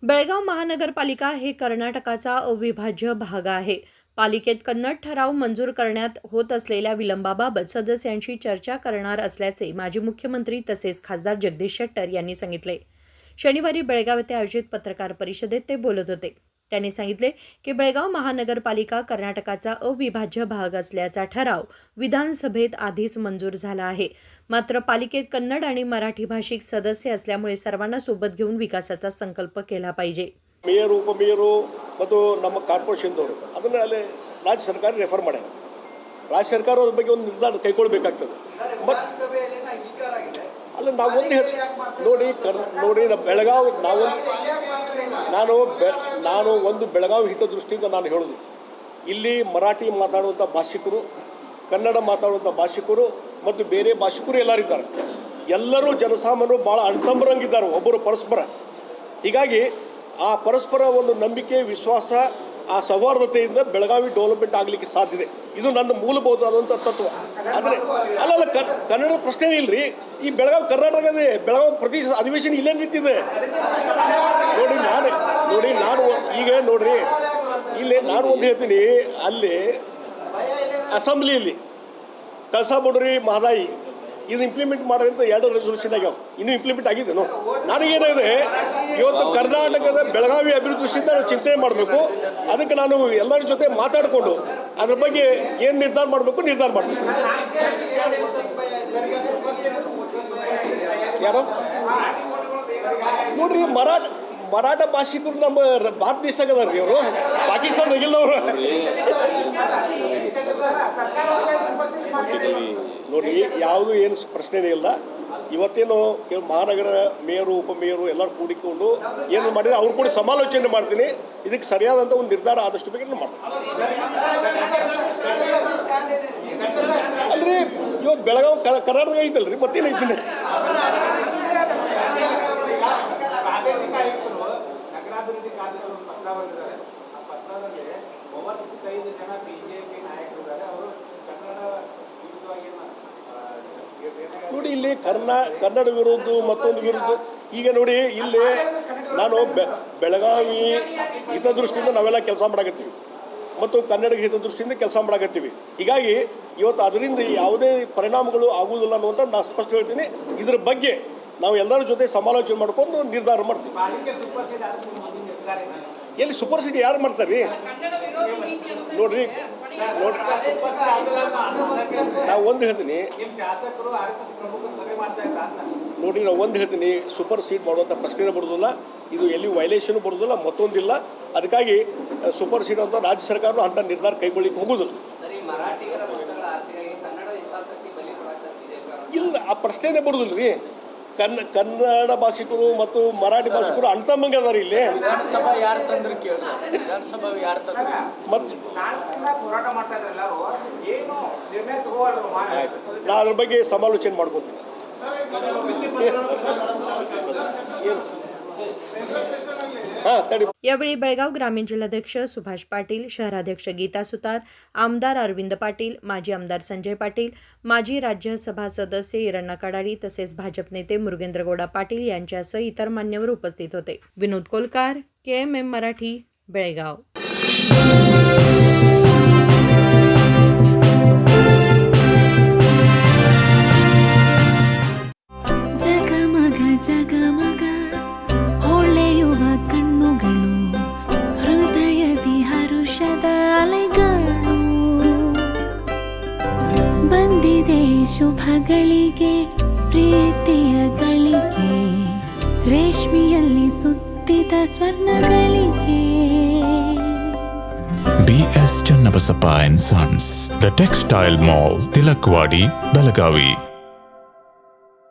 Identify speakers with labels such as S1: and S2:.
S1: बेळगाव महानगरपालिका हे कर्नाटकाचा अविभाज्य भाग आहे. पालिकेत कन्नड ठराव मंजूर करण्यात होत असलेल्या विलंबाबाबत सदस्यांशी चर्चा करणार असल्याचे माजी मुख्यमंत्री तसेच खासदार जगदीश शेट्टर यांनी सांगितले. शनिवारी बेळगाव येथे आयोजित पत्रकार परिषदेत ते बोलत होते. त्यांनी सांगितले की बेळगाव महानगरपालिका कर्नाटकाचा अविभाज्य भाग असल्याचा ठराव विधानसभेत आधीच मंजूर झाला आहे. मात्र पालिकेत कन्नड आणि मराठी भाषिक सदस्य असल्यामुळे सर्वांना सोबत घेऊन विकासाचा संकल्प केला पाहिजे.
S2: ಮೇಯರು ಉಪಮೇಯರು ಮತ್ತು ನಮ್ಮ ಕಾರ್ಪೊರೇಷನ್ದವರು ಅದನ್ನು ಅಲ್ಲಿ ರಾಜ್ಯ ಸರ್ಕಾರ ರೆಫರ್ ಮಾಡ್ಯಾರ. ರಾಜ್ಯ ಸರ್ಕಾರ ಅದ್ರ ಬಗ್ಗೆ ಒಂದು ನಿರ್ಧಾರ ಕೈಗೊಳ್ಳಬೇಕಾಗ್ತದೆ. ಮತ್ತು ಅಲ್ಲ ನಾವು ಒಂದು ನೋಡಿ ಬೆಳಗಾವಿ ನಾನು ಒಂದು ಬೆಳಗಾವಿ ಹಿತದೃಷ್ಟಿಯಿಂದ ನಾನು ಹೇಳೋದು, ಇಲ್ಲಿ ಮರಾಠಿ ಮಾತಾಡುವಂಥ ಭಾಷಿಕರು, ಕನ್ನಡ ಮಾತಾಡುವಂಥ ಭಾಷಿಕರು ಮತ್ತು ಬೇರೆ ಭಾಷಿಕರು ಎಲ್ಲರಿದ್ದಾರೆ. ಎಲ್ಲರೂ ಜನಸಾಮಾನ್ಯರು ಭಾಳ ಅಣ್ತಂಬರಂಗಿದ್ದಾರೆ ಒಬ್ಬರು ಪರಸ್ಪರ. ಹೀಗಾಗಿ ಆ ಪರಸ್ಪರ ಒಂದು ನಂಬಿಕೆ, ವಿಶ್ವಾಸ, ಆ ಸೌಹಾರ್ದತೆಯಿಂದ ಬೆಳಗಾವಿ ಡೆವಲಪ್ಮೆಂಟ್ ಆಗಲಿಕ್ಕೆ ಸಾಧ್ಯತೆ. ಇದು ನನ್ನ ಮೂಲಭೂತವಾದಂಥ ತತ್ವ. ಆದರೆ ಅಲ್ಲಲ್ಲ ಕನ್ನಡ ಪ್ರಶ್ನೆ ಇಲ್ಲರಿ. ಈ ಬೆಳಗಾವಿ ಕರ್ನಾಟಕದೇ, ಬೆಳಗಾವಿ ಪ್ರತಿ ಅಧಿವೇಶನ ಇಲ್ಲೇ ನಿಂತಿದೆ. ನಾನು ಈಗ ನೋಡ್ರಿ, ಇಲ್ಲಿ ನಾನು ಒಂದು ಹೇಳ್ತೀನಿ, ಅಲ್ಲಿ ಅಸೆಂಬ್ಲಿಯಲ್ಲಿ ಕಳಸಾ ಬಂಡೂರಿ ಮಹದಾಯಿ ಇದು ಇಂಪ್ಲಿಮೆಂಟ್ ಮಾಡ್ರಿ ಅಂತ 2 ರೆಸಲ್ಯೂಷನ್ ಆಗ್ಯಾವ. ಇನ್ನೂ ಇಂಪ್ಲಿಮೆಂಟ್ ಆಗಿದ್ದೇನು? ನನಗೇನಿದೆ, ಇವತ್ತು ಕರ್ನಾಟಕದ ಬೆಳಗಾವಿ ಅಭಿವೃದ್ಧಿ ದೃಷ್ಟಿಯಿಂದ ನಾವು ಚಿಂತನೆ ಮಾಡಬೇಕು. ಅದಕ್ಕೆ ನಾನು ಎಲ್ಲರ ಜೊತೆ ಮಾತಾಡಿಕೊಂಡು ಅದ್ರ ಬಗ್ಗೆ ಏನು ನಿರ್ಧಾರ ಮಾಡಬೇಕು ಯಾರೋ ನೋಡ್ರಿ, ಮರಾಠ ಭಾಷಿಕರು ನಮ್ಮ ಭಾರತ ದೇಶದಾಗ ಅದಾರ್ರಿ. ಅವರು ಪಾಕಿಸ್ತಾನದಾಗಿಲ್ಲವರು ನೋಡ್ರಿ, ಯಾವುದು ಏನು ಪ್ರಶ್ನೆನೇ ಇಲ್ಲ. ಇವತ್ತೇನು ಮಹಾನಗರ ಮೇಯರು, ಉಪಮೇಯರು ಎಲ್ಲರೂ ಕೂಡಿಕೊಂಡು ಏನು ಮಾಡಿದ್ರೆ ಅವ್ರು ಕೂಡ ಸಮಾಲೋಚನೆ ಮಾಡ್ತೀನಿ. ಇದಕ್ಕೆ ಸರಿಯಾದಂಥ ಒಂದು ನಿರ್ಧಾರ ಆದಷ್ಟು ಬೇಗ ಮಾಡ್ತೀನಿ. ಅಲ್ರಿ, ಇವತ್ತು ಬೆಳಗಾವಿ ಕರ್ನಾಟಕ ಐತಲ್ರಿ, ಮತ್ತೇನೈತಿ? ನೋಡಿ, ಇಲ್ಲಿ ಕನ್ನಡ ವಿರುದ್ಧ ಮತ್ತೊಂದು ವಿರುದ್ಧ. ಈಗ ನೋಡಿ, ಇಲ್ಲಿ ನಾನು ಬೆಳಗಾವಿ ಹಿತದೃಷ್ಟಿಯಿಂದ ನಾವೆಲ್ಲ ಕೆಲಸ ಮಾಡಕತ್ತೀವಿ ಮತ್ತು ಕನ್ನಡ ಹಿತದೃಷ್ಟಿಯಿಂದ ಕೆಲಸ ಮಾಡಕತ್ತೀವಿ. ಹೀಗಾಗಿ ಇವತ್ತು ಅದರಿಂದ ಯಾವುದೇ ಪರಿಣಾಮಗಳು ಆಗುವುದಿಲ್ಲ ಅನ್ನುವಂಥ ನಾನು ಸ್ಪಷ್ಟ ಹೇಳ್ತೀನಿ. ಇದ್ರ ಬಗ್ಗೆ ನಾವು ಎಲ್ಲರ ಜೊತೆ ಸಮಾಲೋಚನೆ ಮಾಡ್ಕೊಂಡು ನಿರ್ಧಾರ ಮಾಡ್ತೀವಿ. ಎಲ್ಲಿ ಸೂಪರ್ ಸಿಟಿ ಯಾರು ಮಾಡ್ತಾರೆ? ನೋಡ್ರಿ, ನಾವು ಒಂದು ಹೇಳ್ತೀನಿ ಸೂಪರ್ ಸೀಟ್ ಮಾಡುವಂಥ ಪ್ರಶ್ನೆ ಬರೋದಿಲ್ಲ. ಇದು ಎಲ್ಲಿ ವೈಲೇಷನ್ ಬರೋದಿಲ್ಲ, ಮತ್ತೊಂದಿಲ್ಲ. ಅದಕ್ಕಾಗಿ ಸೂಪರ್ ಸೀಟ್ ಅಂತ ರಾಜ್ಯ ಸರ್ಕಾರ ಅಂಥ ನಿರ್ಧಾರ ಕೈಗೊಳ್ಳಿಕ್ಕೆ ಹೋಗೋದಿಲ್ಲ. ಇಲ್ಲ, ಆ ಪ್ರಶ್ನೆನೇ ಬರೋದಿಲ್ಲ ರೀ. ಕನ್ನಡ ಭಾಷಿಕರು ಮತ್ತು ಮರಾಠಿ ಭಾಷಿಕರು ಅಣ್ತಂಬಂಗೆ ಅದಾರ ಇಲ್ಲಿ. ಮತ್ತು ನಾ ಅದ್ರ ಬಗ್ಗೆ ಸಮಾಲೋಚನೆ ಮಾಡ್ಕೊತೀನಿ.
S1: यावेळी बेळगाव ग्रामीण जिल्हाध्यक्ष सुभाष पाटील, शहराध्यक्ष गीता सुतार, आमदार अरविंद पाटील, माजी आमदार संजय पाटील, माजी राज्यसभा सदस्य हिरण्णा कडारी तसेच भाजप नेते मुरुगेंद्रगौडा पाटील यांच्यासह इतर मान्यवर उपस्थित होते. विनोद कोलकार, KMM मराठी, बेळगाव.
S3: ಬಂದಿದೆ ಶುಭಗಳಿಗೆ, ಪ್ರೀತಿಯ ಗಳಿಗೆ, ರೇಷ್ಮೆಯಲ್ಲಿ ಸುತ್ತಿದ ಸ್ವರ್ಣಗಳಿಗೆ.
S4: BS Channabasappa and Sons, The Textile Mall, Tilakvadi, Belagavi.